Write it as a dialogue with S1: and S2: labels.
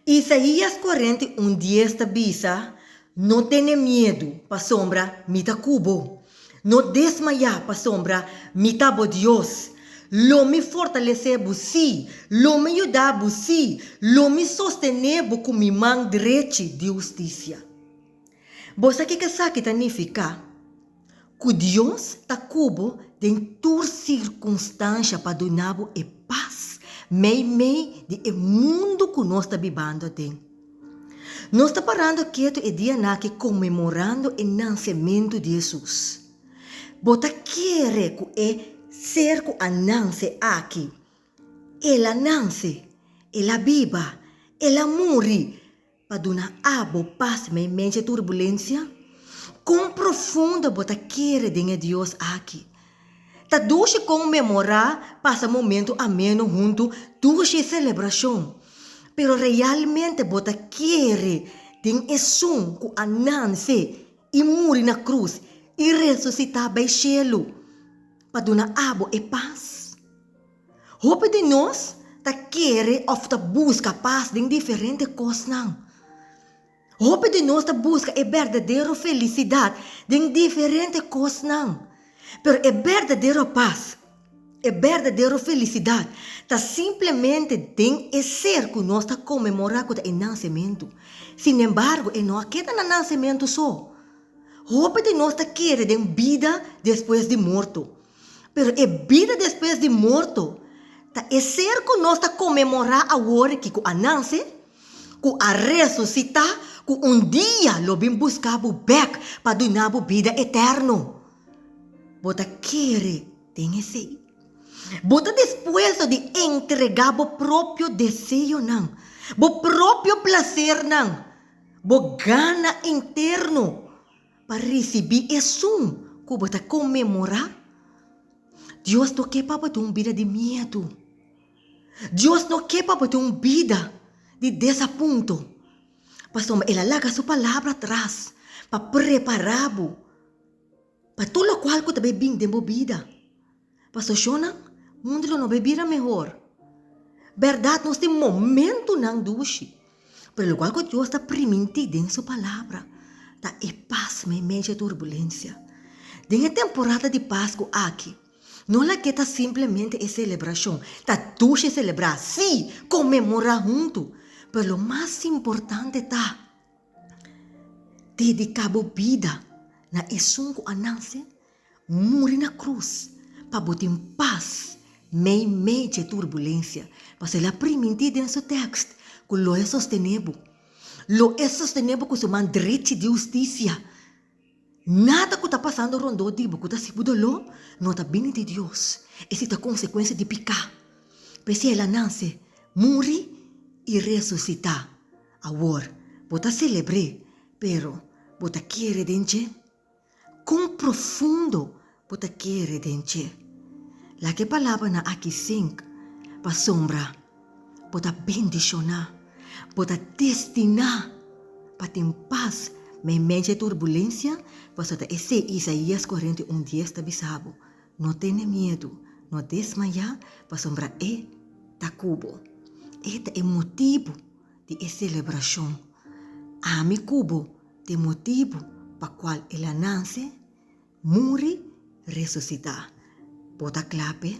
S1: Isaías 41:10 avisa: não tenha medo, pa sombra, mita cubo. Não desmaiar, pa sombra, mita bo Deus. Lo me fortalecer busi, lo me ajudar busi, lo me sostener com minha mão direita de justiça. Você que sabe significa que Deus ta cubo de toda circunstância para donar e paz, meio de mundo que nós está vivendo tem. Nós está parando quieto e dia na que comemorando o nascimento de Jesus. Bota querer que é ser que a nasce aqui. Ela nasce, ela viva, ela morre para donar abo paz meio de turbulência. Quão profundo bota querer de Deus aqui. Ta duche comemorar passa momento ameno junto duche celebração. Pero realmente bota querer de Jesus que a nasce e morre na cruz e ressuscitar para o cielo para donar abo e paz. Hope de nós ta querer of ta busca paz em diferentes coisas não. Hope de nós ta busca a verdadeira felicidade em diferentes coisas não. Pero a verdadeira paz, a verdadeira felicidade ta simplesmente tem e ser que nós ta comemorar com o nascimento. Sin embargo, não aqui no nascimento só. Hope de nós ta querer de vida depois de morto. Pero a vida depois de morto ta é ser que nós ta comemorar agora que a nasce, que a ressuscitar, que dia lo bem buscar back para donar vida eterno. Bota querer tem esse. Bota depois de entregar o próprio desejo não, o próprio prazer não, o gana interno para receber isso que bota comemorar. Deus não quer para uma vida de medo. Deus não quer para uma vida de desaponto. Pastor, ela larga sua palavra atrás para preparar-vos para tudo o qual que também bem de vida. Pastor, Shona, o mundo não vai vir melhor. Verdade, nós temos momento não duche. Pero o qual que Deus está permitindo em sua palavra, está em paz, em meio de turbulência. Tem a temporada de Páscoa aqui. Não é que está simplesmente a celebração. Está duche celebrar, sim, comemorar junto. Pero o mais importante está dedicar a vida na esunco ananse, morrer na cruz, para botar em paz, meio de turbulência. Porque ela permitiu em seu texto que lo é sostenível. Lo é sostenível com sua mão direita de justiça. Nada que está passando rondou de que está se budolou, não está vindo de Deus. Essa é a consequência de pecar. Porque ela nasce, morre e ressuscitar. Agora, bota celebrar, pero bota querer dentro. Quão profundo bota querer dentro. La que palavra na aqui 5, para sombra, bota bendicionar, bota destinar, para ter paz, meio de turbulência, para esse Isaías 41:10 está bisabo. Não tenha medo, não desmaiar, para sombra é tacubo. Este é o motivo de celebração. A mi cubo, de motivo para qual ela nasce, morre, ressuscitar. Bota clape.